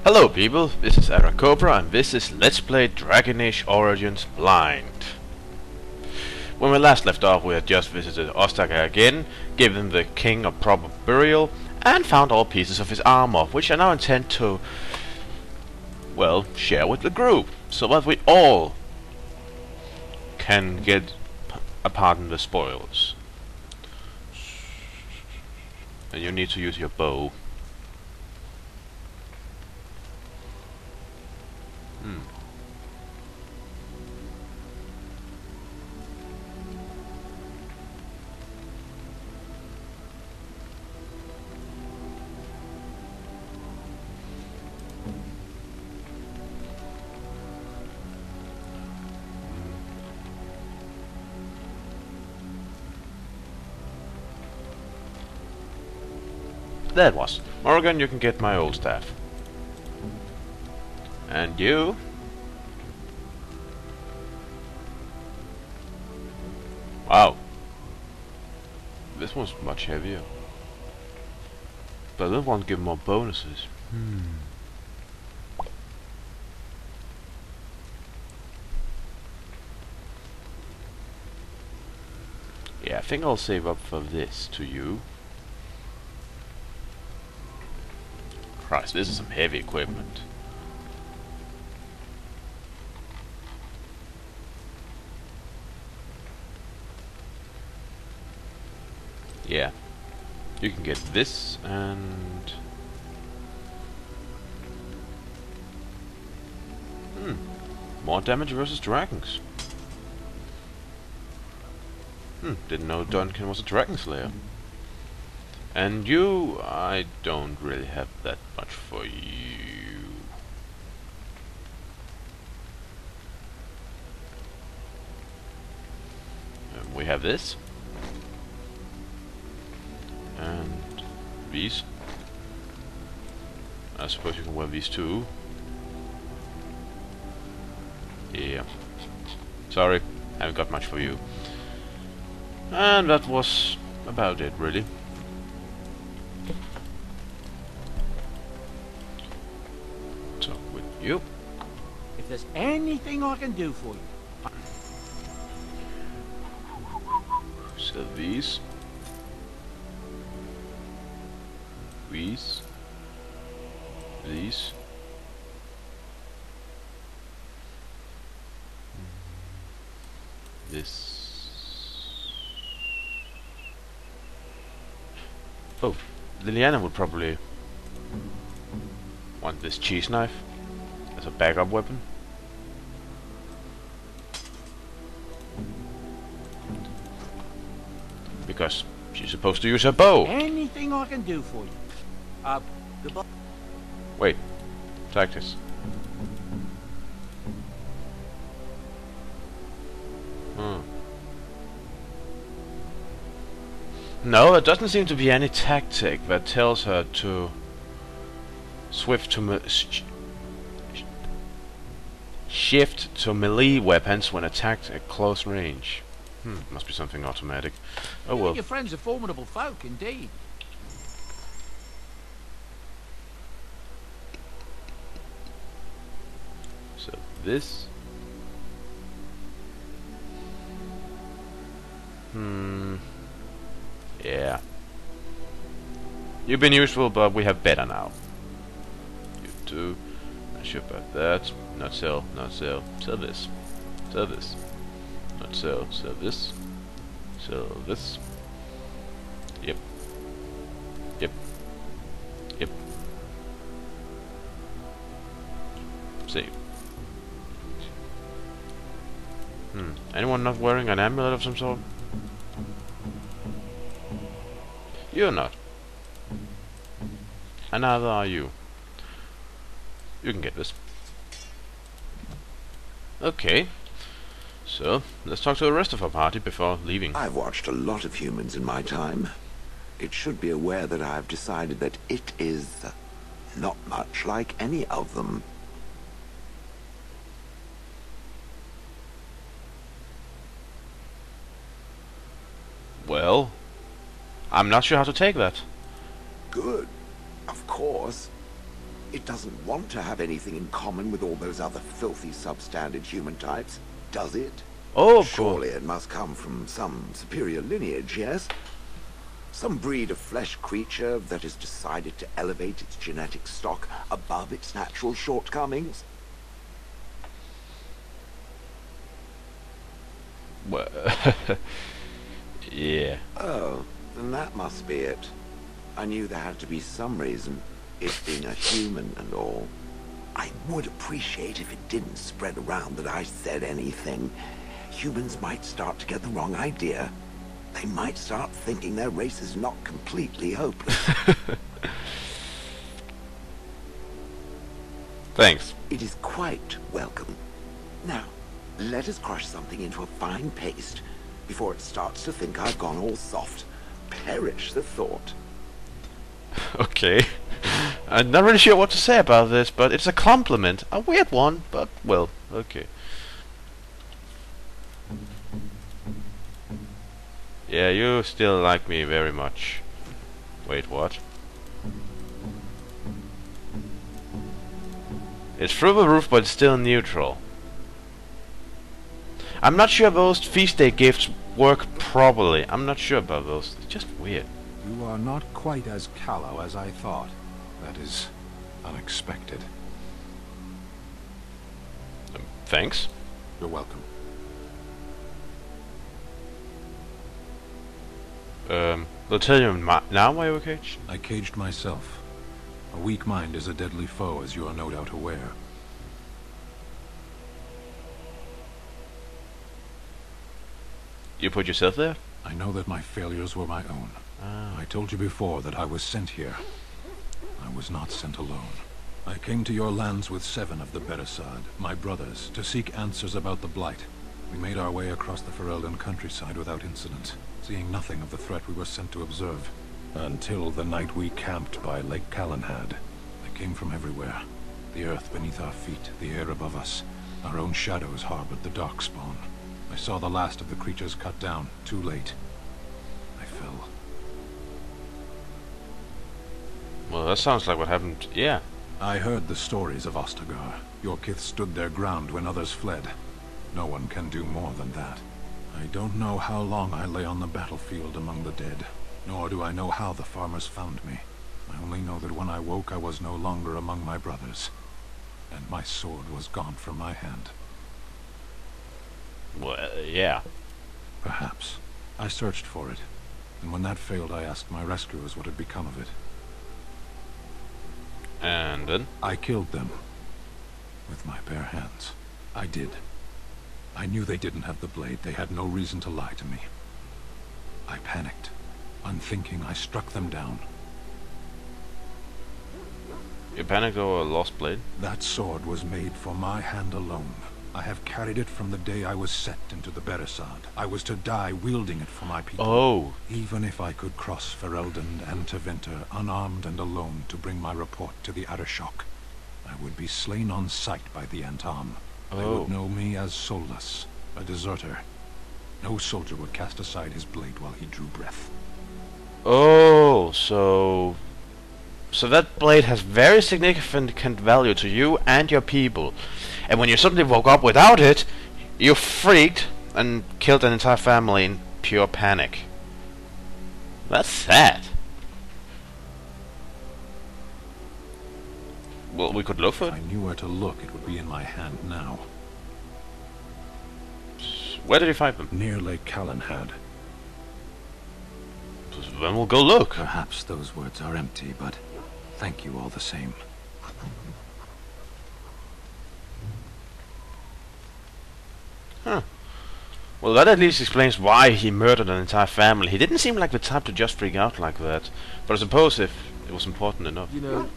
Hello people, this is Cobra and this is Let's Play Dragon Age Origins Blind. When we last left off we had just visited Ostaka again, given the king a proper burial, and found all pieces of his armor, which I now intend to, well, share with the group, so that we all can get a part in the spoils. And you need to use your bow. That was. Morgan, you can get my old staff. And you? Wow. This one's much heavier. But this one give more bonuses. Yeah, I think I'll save up for this to you. Christ, this is some heavy equipment. Yeah. You can get this and... more damage versus dragons. Didn't know Duncan was a dragon slayer. And you, I don't really have that much for you. We have this. And these. I suppose you can wear these too. Yeah. Sorry, haven't got much for you. And that was about it, really. You. If there's anything I can do for you. So these. These. These. This. Oh, Liliana would probably want this cheese knife as a backup weapon. Because she's supposed to use her bow. Anything I can do for you. Goodbye. Wait. Tactics. No, there doesn't seem to be any tactic that tells her to shift to melee weapons when attacked at close range. Must be something automatic. Oh well. Your friends are formidable folk, indeed. So this. Yeah. You've been useful, but we have better now. You too. Not sure about that. Not sell. Not sell. Sell this. Sell this. Not sell. Sell this. Sell this. Yep. Yep. Yep. Save. Anyone not wearing an amulet of some sort? You're not. And neither are you. You can get this. Okay. So, let's talk to the rest of our party before leaving. I've watched a lot of humans in my time. It should be aware that I've decided that it is not much like any of them. Well, I'm not sure how to take that. Good, of course. It doesn't want to have anything in common with all those other filthy substandard human types, does it? Oh, of Surely course. it must come from some superior lineage, yes? Some breed of flesh creature that has decided to elevate its genetic stock above its natural shortcomings? Well, yeah. Oh, then that must be it. I knew there had to be some reason, it being a human and all. I would appreciate if it didn't spread around that I said anything. Humans might start to get the wrong idea. They might start thinking their race is not completely hopeless. Thanks. It is quite welcome. Now, let us crush something into a fine paste before it starts to think I've gone all soft. Perish the thought. Okay. I'm not really sure what to say about this, but it's a compliment. A weird one, but, well, okay. Yeah, you still like me very much. Wait, what? It's through the roof, but it's still neutral. I'm not sure those feast day gifts work properly. I'm not sure about those. It's just weird. You are not quite as callow as I thought. That is unexpected. Thanks. You're welcome. They'll tell you now why you were caged? I caged myself. A weak mind is a deadly foe, as you are no doubt aware. You put yourself there? I know that my failures were my own. I told you before that I was sent here. I was not sent alone. I came to your lands with 7 of the Beresad, my brothers, to seek answers about the Blight. We made our way across the Ferelden countryside without incident, seeing nothing of the threat we were sent to observe. Until the night we camped by Lake Calenhad. They came from everywhere. The earth beneath our feet, the air above us. Our own shadows harbored the darkspawn. I saw the last of the creatures cut down, too late. I fell. Well, that sounds like what happened. Yeah. I heard the stories of Ostagar. Your kith stood their ground when others fled. No one can do more than that. I don't know how long I lay on the battlefield among the dead, nor do I know how the farmers found me. I only know that when I woke I was no longer among my brothers, and my sword was gone from my hand. Well, yeah. Perhaps. I searched for it, and when that failed I asked my rescuers what had become of it. And then? I killed them. With my bare hands. I did. I knew they didn't have the blade. They had no reason to lie to me. I panicked. Unthinking, I struck them down. You panicked over a lost blade? That sword was made for my hand alone. I have carried it from the day I was set into the Beresad. I was to die wielding it for my people. Oh. Even if I could cross Ferelden and Tevinter unarmed and alone to bring my report to the Arishok, I would be slain on sight by the Antam. They would know me as soulless, a deserter. No soldier would cast aside his blade while he drew breath. Oh, so that blade has very significant value to you and your people. And when you suddenly woke up without it, you freaked and killed an entire family in pure panic. That's sad. Well, we could look for If it. I knew where to look, it would be in my hand now. Where did you find them? Near Lake Calenhad. Then we'll go look. Perhaps those words are empty, but thank you all the same. Huh. Well, that at least explains why he murdered an entire family. He didn't seem like the type to just freak out like that. But I suppose if it was important enough. You know,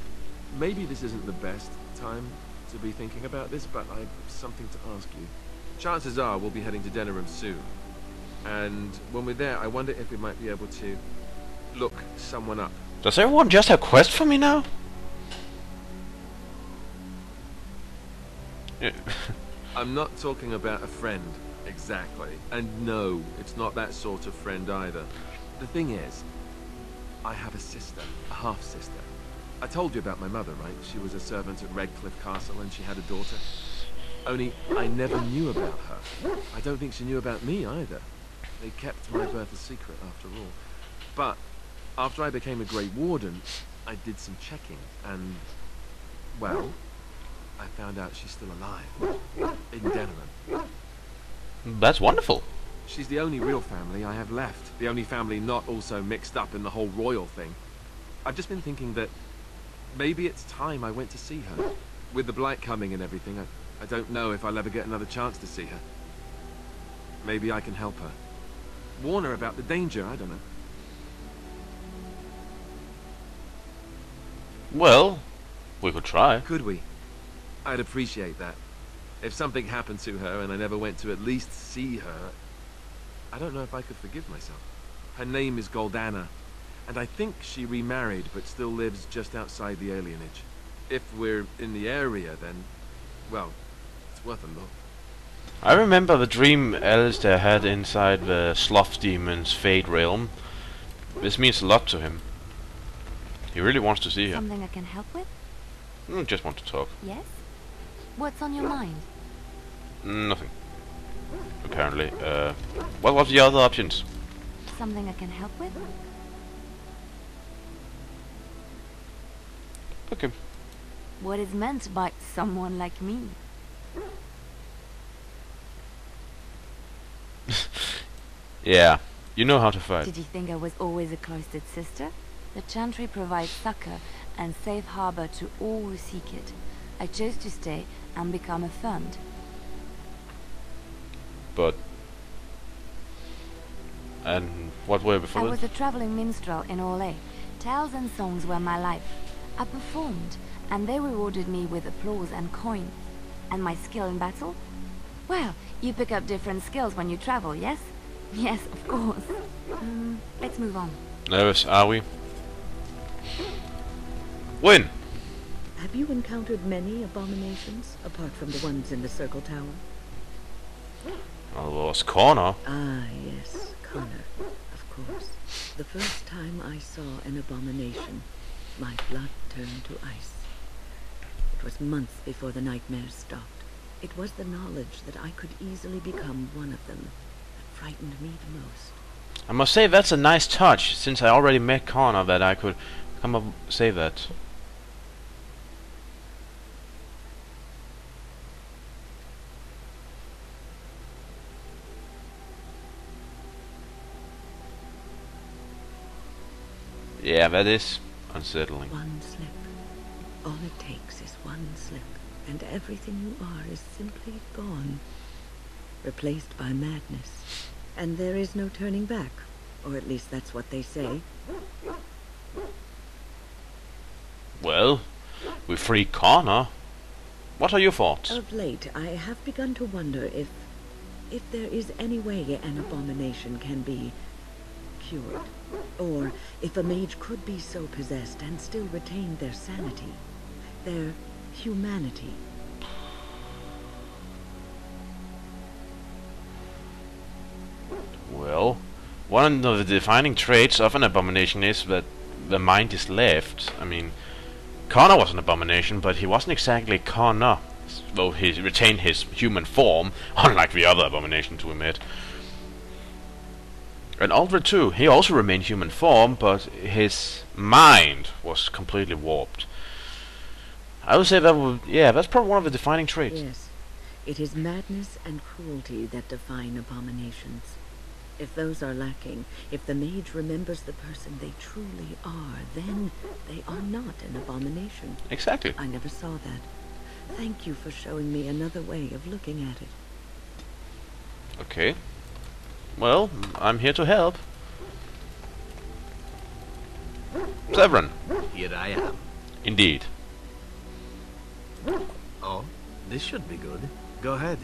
maybe this isn't the best time to be thinking about this, but I've something to ask you. Chances are we'll be heading to Denerim soon. And when we're there, I wonder if we might be able to look someone up. Does everyone just have quest for me now? Yeah. I'm not talking about a friend, exactly. And no, it's not that sort of friend either. The thing is, I have a sister, a half-sister. I told you about my mother, right? She was a servant at Redcliffe Castle and she had a daughter. Only, I never knew about her. I don't think she knew about me either. They kept my birth a secret after all. But, after I became a Grey Warden, I did some checking and, well, I found out she's still alive. In Denerim. That's wonderful. She's the only real family I have left. The only family not also mixed up in the whole royal thing. I've just been thinking that maybe it's time I went to see her. With the blight coming and everything, I don't know if I'll ever get another chance to see her. Maybe I can help her. Warn her about the danger, I don't know. Well, we could try. Could we? I'd appreciate that. If something happened to her and I never went to at least see her, I don't know if I could forgive myself. Her name is Goldana, and I think she remarried but still lives just outside the alienage. If we're in the area, then, well, it's worth a look. I remember the dream Alistair had inside the Sloth Demon's Fate realm. This means a lot to him. He really wants to see her. Something I can help with? Just want to talk. Yes? What's on your mind? Nothing. Apparently. What was the other options? Something I can help with? Okay. What is meant by someone like me? Yeah, you know how to fight. Did you think I was always a cloistered sister? The Chantry provides succor and safe harbor to all who seek it. I chose to stay and become a fund. But... And what were before I that? was a traveling minstrel in Orlais. Tales and songs were my life. I performed, and they rewarded me with applause and coin. And my skill in battle? Well, you pick up different skills when you travel, yes? Yes, of course. Let's move on. Nervous, are we? Win! Have you encountered many abominations, apart from the ones in the Circle Tower? Well, it was Connor. Ah, yes, Connor, of course. The first time I saw an abomination, my blood turned to ice. It was months before the nightmares stopped. It was the knowledge that I could easily become one of them that frightened me the most. I must say that's a nice touch, since I already met Connor, that I could come up say that. Yeah, that is unsettling. One slip. All it takes is one slip, and everything you are is simply gone. Replaced by madness. And there is no turning back. Or at least that's what they say. Well, we freed Connor. What are your thoughts? Of late, I have begun to wonder if there is any way an abomination can be cured. Or if a mage could be so possessed and still retain their sanity, their humanity. Well, one of the defining traits of an abomination is that the mind is left. I mean, Connor was an abomination, but he wasn't exactly Connor, though he retained his human form, unlike the other abominations we met. And Aldred too, he also remained human form, but his mind was completely warped. I would say that's probably one of the defining traits. Yes, it is madness and cruelty that define abominations. If those are lacking, if the mage remembers the person they truly are, then they are not an abomination. Exactly. I never saw that. Thank you for showing me another way of looking at it. Okay. Well, I'm here to help. Severin. Here I am. Indeed. Oh, this should be good. Go ahead.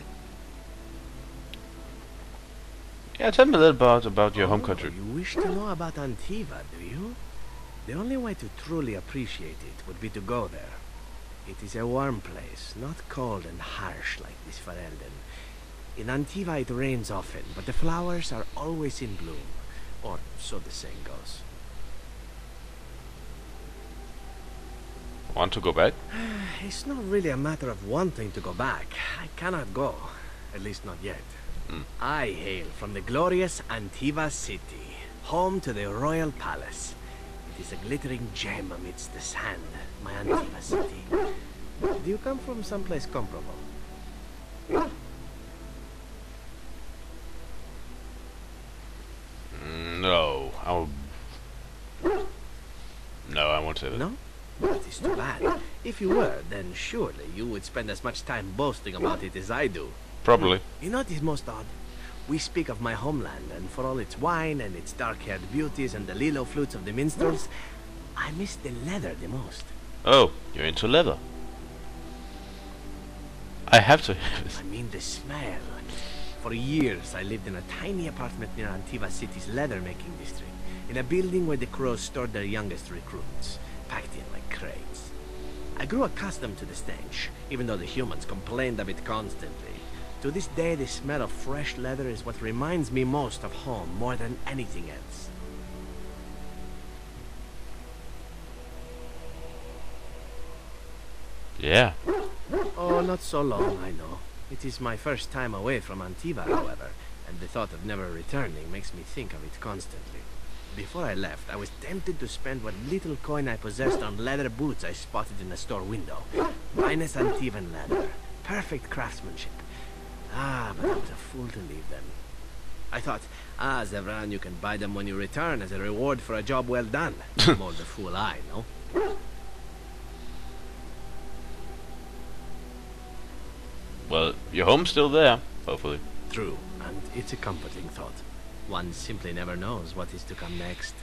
Yeah, tell me a little about your home country. You wish to know about Antiva, do you? The only way to truly appreciate it would be to go there. It is a warm place, not cold and harsh like this Ferelden. In Antiva it rains often, but the flowers are always in bloom. Or so the saying goes. Want to go back? It's not really a matter of wanting to go back. I cannot go. At least not yet. I hail from the glorious Antiva city, home to the royal palace. It is a glittering gem amidst the sand, my Antiva city. Do you come from someplace comparable? No, no, I won't say that. No? That is too bad. If you were, then surely you would spend as much time boasting about it as I do. Probably. You know what is most odd? We speak of my homeland, and for all its wine and its dark-haired beauties and the lilo flutes of the minstrels, I miss the leather the most. Oh, you're into leather. I have to have it. I mean the smell. For years, I lived in a tiny apartment near Antiva City's leather-making district, in a building where the crows stored their youngest recruits, packed in like crates. I grew accustomed to the stench, even though the humans complained of it constantly. To this day, the smell of fresh leather is what reminds me most of home more than anything else. Yeah. Oh, not so long, I know. It is my first time away from Antiva, however, and the thought of never returning makes me think of it constantly. Before I left, I was tempted to spend what little coin I possessed on leather boots I spotted in a store window. Finest Antivan leather. Perfect craftsmanship. Ah, but I was a fool to leave them. I thought, Zevran, you can buy them when you return as a reward for a job well done. More the fool I, no? Well, your home's still there, hopefully. True, and it's a comforting thought. One simply never knows what is to come next.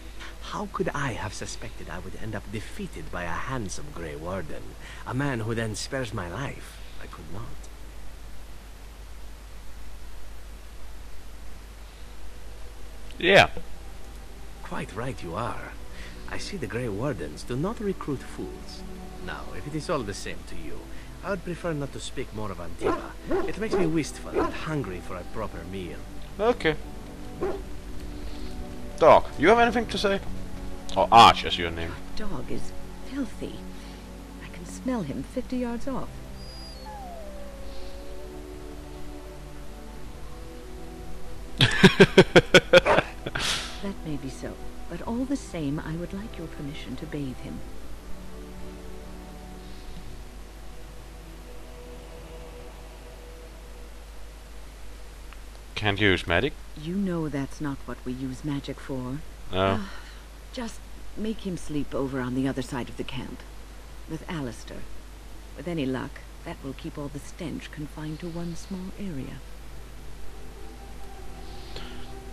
How could I have suspected I would end up defeated by a handsome Grey Warden? A man who then spares my life? I could not. Yeah. Quite right you are. I see the Grey Wardens do not recruit fools. Now, if it is all the same to you, I would prefer not to speak more of Antiva. It makes me wistful and hungry for a proper meal. Okay. Dog, you have anything to say? Or Arch, as your name. Dog is filthy. I can smell him 50 yards off. That may be so, but all the same, I would like your permission to bathe him. Can't use magic? You know that's not what we use magic for. No. Just make him sleep over on the other side of the camp. With Alistair. With any luck, that will keep all the stench confined to one small area.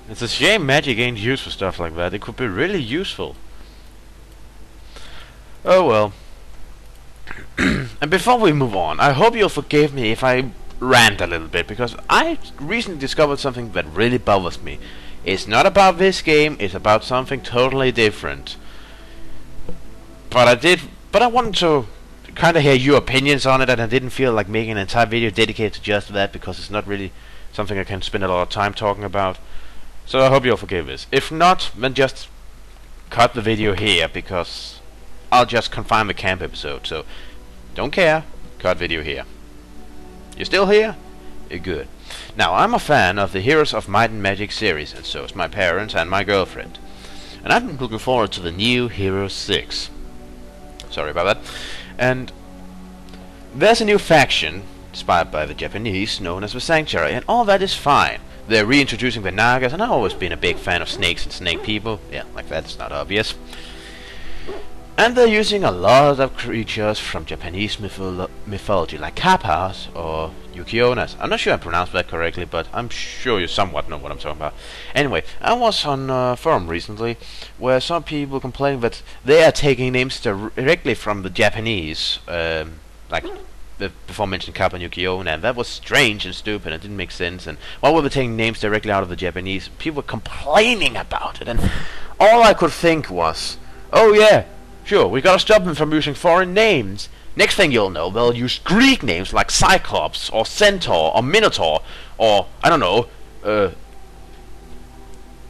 It's a shame magic ain't used for stuff like that. It could be really useful. Oh well. And before we move on, I hope you'll forgive me if I rant a little bit, because I recently discovered something that really bothers me. It's not about this game, it's about something totally different. But I wanted to kind of hear your opinions on it, and I didn't feel like making an entire video dedicated to just that, because it's not really something I can spend a lot of time talking about. So I hope you'll forgive this. If not, then just cut the video here, because I'll just confine the camp episode. So don't care, cut video here. You're still here? You're good. Now, I'm a fan of the Heroes of Might and Magic series, and so is my parents and my girlfriend. And I've been looking forward to the new Heroes 6. Sorry about that. And there's a new faction, inspired by the Japanese, known as the Sanctuary, and all that is fine. They're reintroducing the Nagas, and I've always been a big fan of snakes and snake people. Yeah, like that, it's not obvious. And they're using a lot of creatures from Japanese mythology, like kappas or yukionas. I'm not sure I pronounced that correctly, but I'm sure you somewhat know what I'm talking about. Anyway, I was on a forum recently where some people complained that they are taking names directly from the Japanese, like the before mentioned kappa and yukiona, and that was strange and stupid and didn't make sense. And while we were taking names directly out of the Japanese, people were complaining about it, and all I could think was, oh yeah, sure, we gotta stop them from using foreign names. Next thing you'll know, they'll use Greek names like Cyclops, or Centaur, or Minotaur, or, I don't know,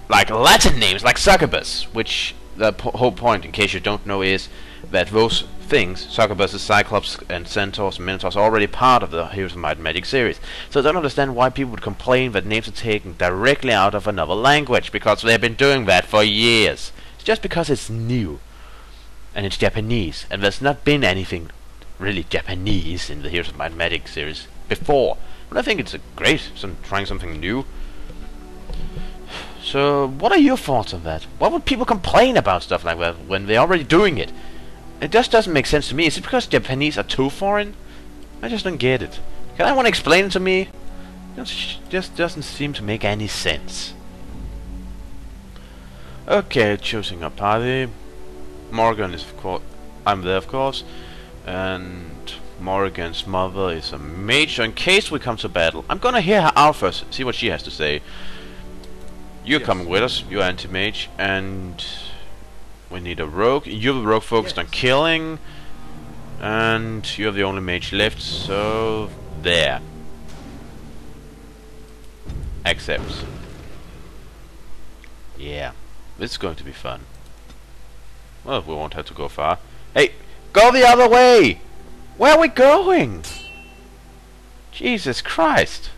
like Latin names like Succubus, which the whole point, in case you don't know, is that those things, succubuses, cyclops, and centaurs and minotaurs, are already part of the Heroes of Might and Magic series. So I don't understand why people would complain that names are taken directly out of another language, because they've been doing that for years. It's just because it's new. And it's Japanese, and there's not been anything really Japanese in the Heroes of Might and Magic series before. But I think it's great, trying something new. So, what are your thoughts on that? Why would people complain about stuff like that when they're already doing it? It just doesn't make sense to me. Is it because Japanese are too foreign? I just don't get it. Can anyone explain it to me? It just doesn't seem to make any sense. Okay, choosing a party. Morgan is, of course, I'm there, of course, and Morgan's mother is a mage. So in case we come to battle, I'm gonna hear her out first, see what she has to say. You're coming with us, you're anti-mage, and we need a rogue. You're the rogue focused on killing, and you're the only mage left, so there. Accept. Yeah, this is going to be fun. Well, we won't have to go far. Hey, go the other way! Where are we going? Jesus Christ!